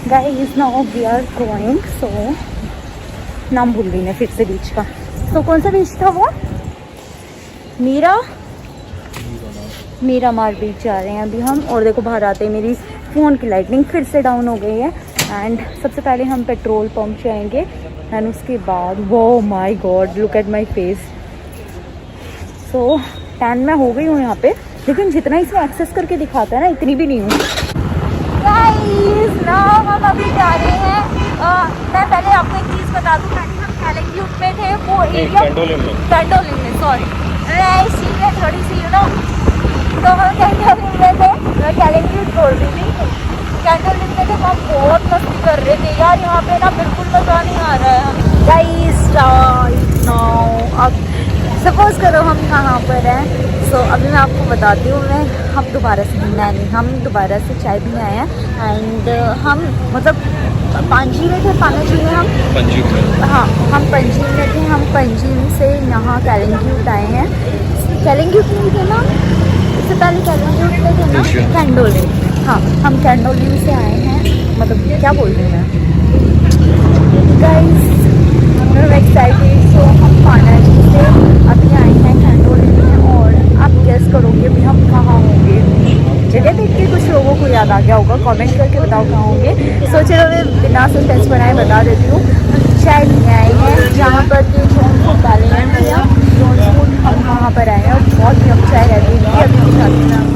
Guys now we are going, so नाम भूल गई मैं फिर से बीच का। तो कौन सा बीच था वो? मीरा मार बीच जा रहे हैं अभी हम। और देखो बाहर आते ही मेरी फ़ोन की लाइटनिंग फिर से डाउन हो गई है। एंड सबसे पहले हम पेट्रोल पंप जाएंगे एंड उसके बाद वो my God look at my face. So tan मैं हो गई हूँ यहाँ पे, लेकिन जितना इसमें एक्सेस करके दिखाता है ना इतनी भी नहीं हूँ। गाइस नाउ हम अभी जा रहे हैं। मैं पहले आपको एक चीज़ बता दूँ, पहले हम कैलेंड्यूट में थे, वो एरिया कैंडोलिन में सॉरी इसी में थोड़ी सी यू नो, तो हम कैंडोलिन में थे, मैं कैलेंड्यूट बोल रही थी। कैंडोलिन में थे, हम बहुत मस्ती कर रहे थे यार, यहाँ पे ना बिल्कुल मज़ा नहीं आ रहा है। गाइस नाउ अब सपोज करो हम कहाँ पर हैं। सो अभी मैं आपको बताती हूँ, हम दोबारा से नहीं, हम दोबारा से चाय पीने आए हैं। एंड हम मतलब पांजी में थे, पानाजी में हम हाँ हम पंजीम में थे। हम पंजीम से यहाँ कैलेंड्यूट आए हैं। कैलेंड्यूट में थे ना, इससे पहले कैलेंड्यूट में थे ना कैंडोलिन। हाँ हम कैंडोलिन से आए हैं, मतलब क्या बोल रही हूँ मैं। Guys excited. सो हम पानाजी से अभी आए हैं कैंडोलिन में, और आप गेस करोगे अभी हम कहाँ होंगे। जगह देख के कुछ लोगों को याद आ गया होगा, कमेंट करके बताओ कहाँ होंगे। सो चलो मैं बिना सस्पेंस बनाए बता देती हूँ। चाय पीने आए हैं जहाँ पर के जौनपुर डाले हैं भैया, जौनपुर हम वहाँ पर आए हैं और बहुत ही चाय रहती है अभी दिखाती हूँ।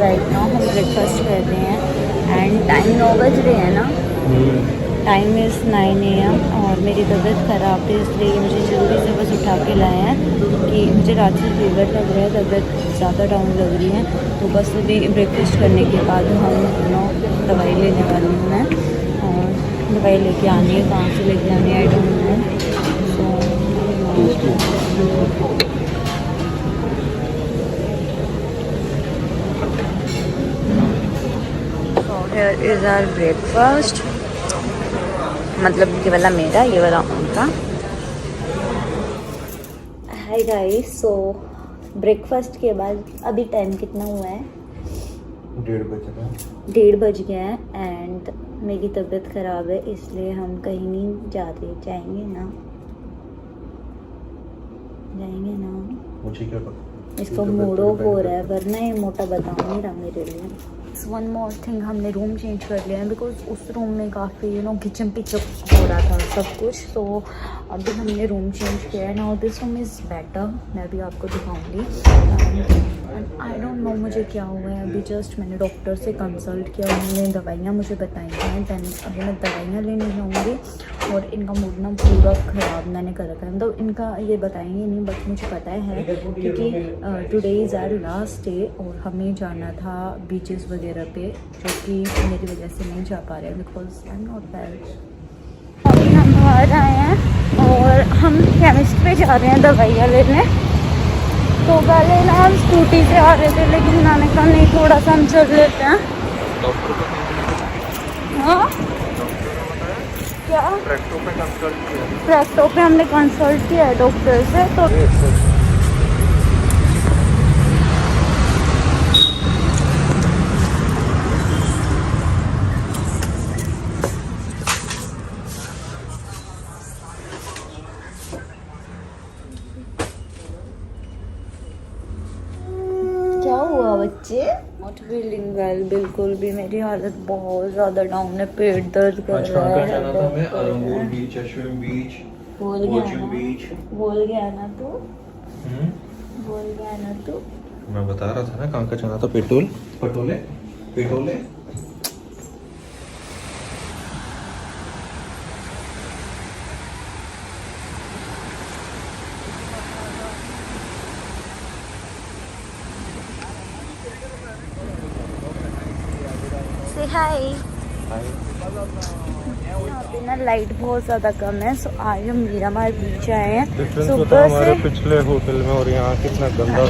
राइट नाउ हम ब्रेकफास्ट कर रहे हैं एंड टाइम 9 बज रहे हैं ना, टाइम इज़ 9 AM और मेरी तबीयत ख़राब है, इसलिए मुझे जल्दी से बस उठा के लाए हैं कि मुझे रात से फीवर लग रहा है, तबीयत ज़्यादा डाउन लग रही है। तो बस अभी ब्रेकफास्ट करने के बाद हम दवाई लेने वाली हूँ मैं, और दवाई लेके आनी है, कहाँ से लेके आनी है I don't know. Here is our breakfast, मतलब ये वाला मेरा, ये वाला उनका। हाय गाइस, सो ब्रेकफास्ट के बाद अभी टाइम कितना हुआ है? 1:30 बज गया है एंड मेरी तबीयत ख़राब है, इसलिए हम कहीं नहीं जाते। जाएंगे ना मुझे क्या पता, इसको मूड ऑफ हो रहा है, वरना ये मोटा बताऊँ नहीं रहा मेरे लिए। वन मोर थिंग, हमने रूम चेंज कर लिया है बिकॉज उस रूम में काफ़ी किचन पिचअप हो रहा था सब कुछ। तो अभी हमने रूम चेंज किया है। Now this room is better, मैं भी आपको दिखाऊंगी। आई डोंट नो मुझे क्या हुआ है, अभी जस्ट मैंने डॉक्टर से कंसल्ट किया, उन्होंने दवाइयाँ मुझे बताई हैं। दैन अभी मैं दवाइयाँ लेने जाऊँगी, और इनका मूड ना पूरा ख़राब मैंने कर रखा है, मतलब इनका ये बताएंगे नहीं बट मुझे पता है, क्योंकि today is our last day और हमें जाना था बीचेस वगैरह पे, जो कि मेरी वजह से नहीं जा पा रहे हैं because I am not well. अभी हम बाहर आए हैं और हम केमिस्ट पे जा रहे हैं दवाइयाँ लेने। तो पहले ना हम स्कूटी से आ रहे थे, लेकिन मैंने कहा नहीं थोड़ा सा हम चल लेते हैं। हाँ क्या प्रैक्टो पे हमने कंसल्ट किया है डॉक्टर से। तो क्या हुआ बच्चे? नॉट फीलिंग वेल, बिल्कुल भी मेरी हालत बहुत ज़्यादा डाउन है, पेट दर्द कर रहा है। अरंगूर बीच, अश्विन बीच, ओशन बीच। बोल गया ना तू? बोल गया ना तू? मैं बता रहा था ना कहाँ का जाना था। पटोले। से हाय। यहाँ पे ना लाइट बहुत ज़्यादा कम है, सो आज हम मीरामार बीच आए हैं सुबह से। पिछले होटल में और यहाँ कितना गंदा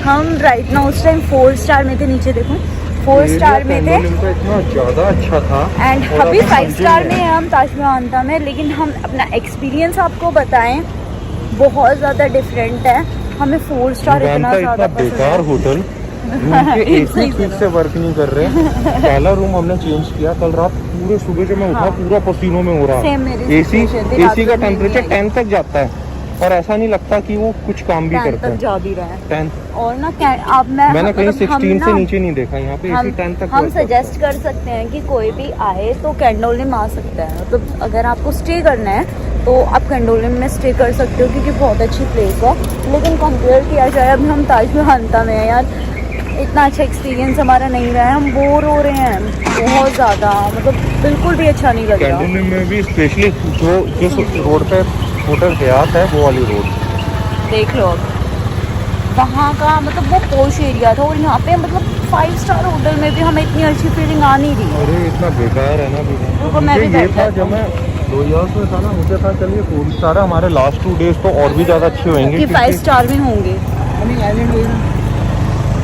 हम राइट ना उस टाइम 4 स्टार में थे, नीचे देखो 4 स्टार में थे, इतना ज़्यादा अच्छा था। एंड अभी 5 स्टार में है हम ताजमहल में। लेकिन हम अपना एक्सपीरियंस आपको बताएं, बहुत ज़्यादा डिफरेंट है। हमें 4 स्टार इतना ज़्यादा बेकार होटल, रूम के एसी ठीक से वर्क नहीं कर रहे। पहला रूम हमने चेंज किया कल रात, पूरे सुबह से मैं उठा पूरा पसीनों में हो रहा। एसी का टेम्परेचर 10 तक जाता है और ऐसा नहीं लगता कि वो कुछ काम भी करता है। जा भी रहा है 10 और ना अब मैंने कहीं 16 से नीचे नहीं देखा। यहाँ पे एसी 10 तक। हम सजेस्ट कर सकते हैं कि कोई भी आए तो कैंडोलिम आ सकता है। मतलब अगर आपको स्टे करना है तो आप कैंडोलिम में स्टे कर सकते हो, क्योंकि बहुत अच्छी प्लेस है। लेकिन कंपेयर किया जाए, अभी हम ताजमहल में हैं यार, इतना अच्छा एक्सपीरियंस हमारा नहीं रहा है, हम बोर हो रहे हैं बहुत ज़्यादा। मतलब बिल्कुल भी अच्छा नहीं लग रहा। कैंडोलिम में भी स्पेशली जो जिस रोड पे होटल हयात है वो वाली रोड देख लो। वहाँ का मतलब वो पोश एरिया था, और यहाँ पे मतलब 5 स्टार होटल में भी हमें इतनी अच्छी फीलिंग आ नहीं रही। अरे इतना बेकार है ना। मैं भी ये था जब मैं 2000 में था ना, मुझे था चलिए 4 स्टार है, हमारे लास्ट 2 डेज तो और भी ज़्यादा अच्छे होंगे कि 5 स्टार में होंगे,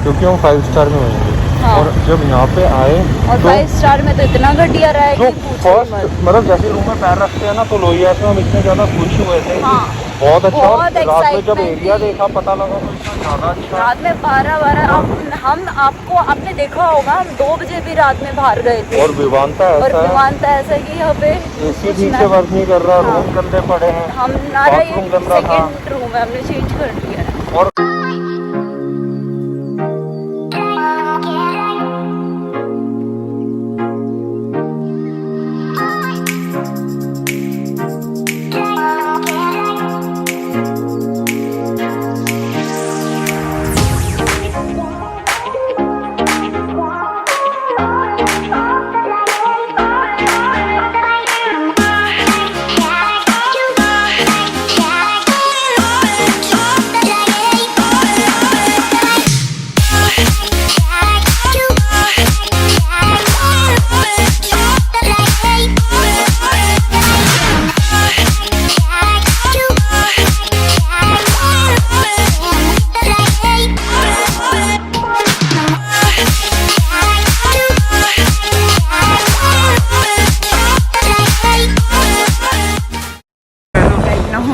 क्योंकि हम 5 स्टार में होंगे। हाँ। और जब यहाँ पे आए और 5 स्टार में तो इतना घटिया रहा है कि फर्स्ट मतलब जैसे रूम में पैर रखते हैं ना, तो लोहिया से हम इतने ज़्यादा खुश हुए थे। हाँ। बहुत अच्छा। बहुत रात में जब excitement एरिया थी। देखा पता लगा तो इतना ज़्यादा अच्छा। रात में 12 हम आपने देखा होगा, हम 2 बजे भी रात में बाहर गए थे। और विमानता ऐसा कि यहाँ पे एसी ठीक से वर्क नहीं कर रहा। रूम गंदे पड़े हैं। हम हमारा ये बाथरूम गंदा था। सेकंड रूम है, हमने चेंज कर दिया है। और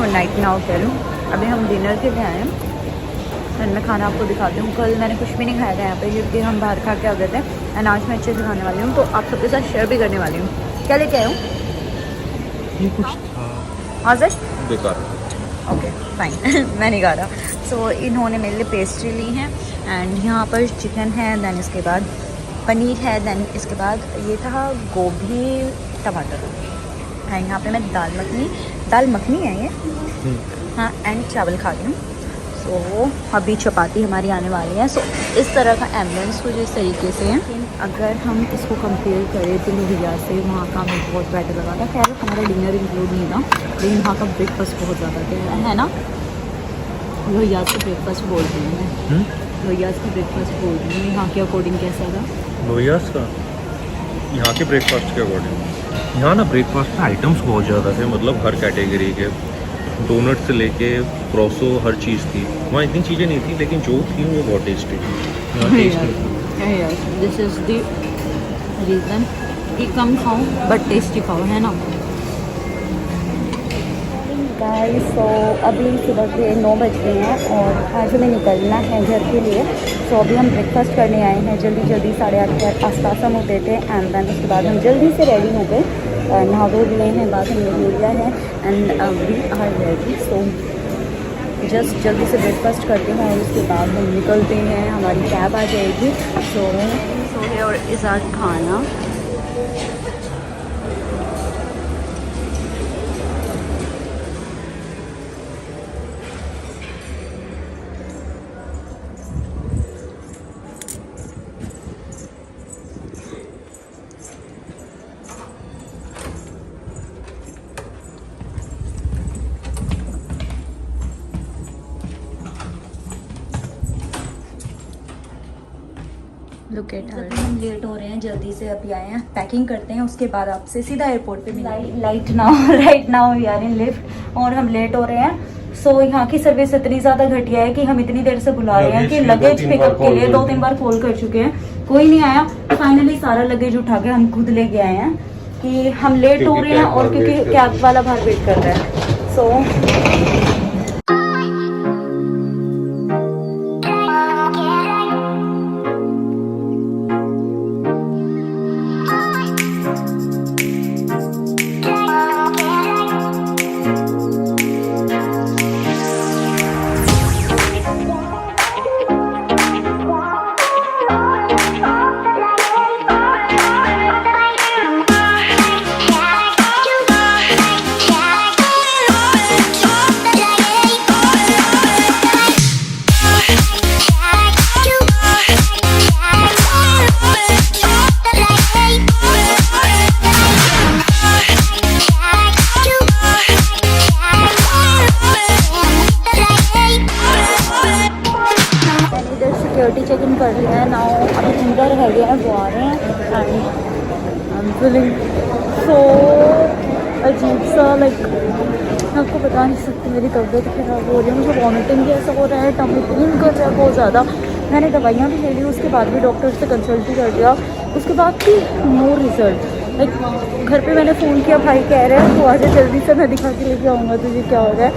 नाइट नाउ करूँ। अभी हम डिनर के लिए आए हैं, एंड मैं खाना आपको दिखाती हूँ। कल मैंने कुछ भी नहीं खाया था यहाँ पे, क्योंकि हम बाहर खा के आ गए थे। एंड आज मैं अच्छे से खाने वाली हूँ, तो आप सबके साथ शेयर भी करने वाली हूँ। क्या लेके आए हूँ? ये कुछ था हाँ सर, बेकार। ओके फाइन मैं नहीं खा रहा। सो इन्होंने मेरे लिए पेस्ट्री ली है, एंड यहाँ पर चिकन है, दैन इसके बाद पनीर है, दैन इसके बाद ये था गोभी टमाटर, एंड यहाँ पे मैं दाल मखनी है ये, हाँ, एंड चावल खा रही हूँ। सो अभी चपाती हमारी आने वाली है। सो इस तरह का एम्बियंस कुछ इस तरीके से है। अगर हम इसको कंपेयर करें तो लोहिया से, वहाँ का हमें बहुत बेटर लगा था। खैर हमारा डिनर इंक्लूड नहीं था, लेकिन वहाँ का ब्रेकफास्ट बहुत ज़्यादा है ना। लोहिया से ब्रेकफास्ट बोल रही हूँ मैं, लोहिया का ब्रेकफास्ट बोल रही हूँ। यहाँ के अकॉर्डिंग कैसा था लोहिया का? यहाँ के ब्रेकफास्ट के अकॉर्डिंग यहाँ ना ब्रेकफास्ट में आइटम्स बहुत ज़्यादा थे, मतलब हर कैटेगरी के, डोनट से लेके प्रोसो हर चीज़ थी। वहाँ इतनी चीज़ें नहीं थी, लेकिन जो थी वो बहुत टेस्टी थी। दिस इज़ द रीज़न कि कम खाओ बट टेस्टी खाओ, है ना गाइस। सो अभी सुबह के 9 बज गए हैं और आज हमें निकलना है घर के लिए। सो अभी हम ब्रेकफास्ट करने आए हैं जल्दी 8:30 के आसपास हम उठे थे, एंड देन उसके बाद हम जल्दी से रेडी हो गए, नहा धो लिए हैं, बाद हमने ले लिया है, and we are ready. So just जल्दी से ब्रेकफास्ट करते हैं और उसके बाद हम निकलते हैं, हमारी कैब आ जाएगी। सो है और इज़ाद खाना। Look at her. हम लेट हो रहे हैं, जल्दी से अभी आए हैं, पैकिंग करते हैं, उसके बाद आपसे सीधा एयरपोर्ट पे मिलेंगे। Right now we are in lift और हम लेट हो रहे हैं। सो यहाँ की सर्विस इतनी ज़्यादा घटिया है कि हम इतनी देर से बुला रहे हैं कि लगेज पिकअप के लिए 2-3 बार कॉल कर चुके हैं, कोई नहीं आया। फाइनली सारा लगेज उठा के हम खुद लेके आए हैं कि हम लेट हो रहे हैं और क्योंकि कैब वाला बाहर वेट कर रहा है। सो सिक्योरिटी चेक इन कर लिया है। नाउ अभी अंदर रह गया है, वो आ रहे हैं and I am feeling so अजीब सा, लाइक आपको बता नहीं सकती, मेरी तबीयत खराब हो रही है, मुझे वॉमिटिंग भी ऐसा हो रहा है, टमी पेन कर रहा है बहुत ज़्यादा। मैंने दवाइयाँ भी ले ली, उसके बाद भी डॉक्टर से कंसल्ट भी कर लिया, उसके बाद भी नो रिजल्ट। लाइक घर पे मैंने फ़ोन किया, भाई कह रहे हैं तो आज जल्दी से मैं दिखा के लेके आऊँगा तुझे क्या हो रहा है,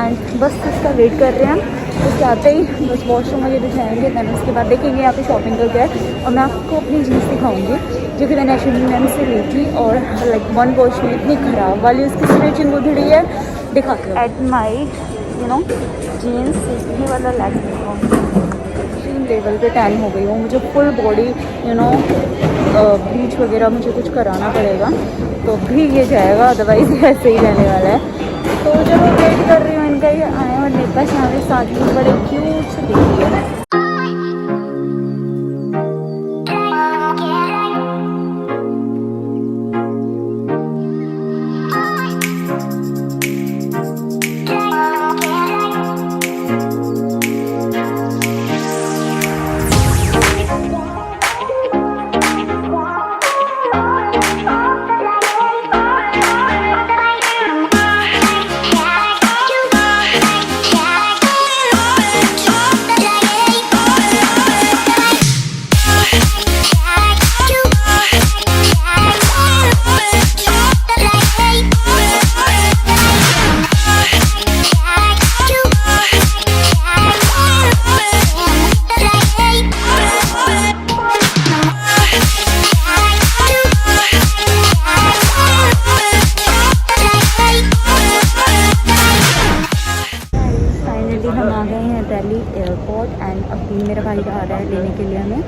एंड बस इसका वेट कर रहे हैं। उसके आते ही बस वॉशरूम वगैरह जाएंगे, दैन उसके बाद देखेंगे यहाँ पे शॉपिंग करके है। और मैं आपको अपनी जीन्स दिखाऊंगी जो कि मैंने H&M से ली थी, और लाइक 1 वॉश में इतनी ख़राब वाली उसकी स्ट्रेचिंग उधड़ी है। दिखाते हैं एट माई जीन्स, ये वाला लैग एक्सट्रीम लेवल पे टैन हो गई हूँ, मुझे फुल बॉडी ब्लीच वगैरह मुझे कुछ कराना पड़ेगा, तो भी ये जाएगा, अदरवाइज ऐसे ही रहने वाला है। तो जब मैं वेट कर रही हूँ इनका, ये आए और मेरे पास यहाँ पे साथ में बड़े क्यूट से देखिए। हम आ गए हैं दिल्ली एयरपोर्ट एंड अभी मेरा भाई आ रहा है लेने के लिए हमें,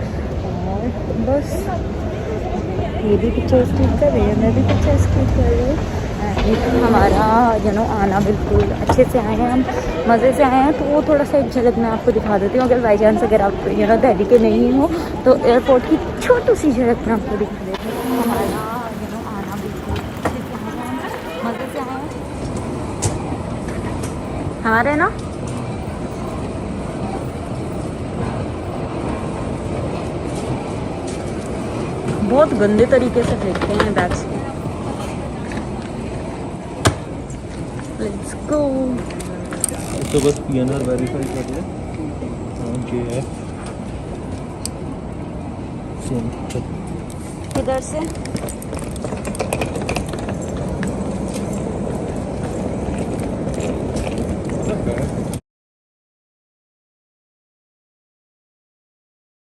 और बस ये भी पिक्चर्स क्लिक कर रही है, मैं भी पिक्चर्स क्लिक कर रही हूँ। हमारा आना बिल्कुल अच्छे से आए हैं, हम मज़े से आए हैं। तो वो थोड़ा सा एक झलक मैं आपको दिखा देती हूँ, अगर बाई चांस अगर आप दिल्ली के नहीं हो तो एयरपोर्ट की छोटी सी झलक मैं आपको दिखा देती हूँ। हमारा आना बिल्कुल अच्छे से आए हैं, मज़े से आए हैं हमारे ना। बहुत गंदे तरीके से फेंकते हैं बैग्स। Let's go. तो बस PNR वेरीफाई कर ले। ये है इधर से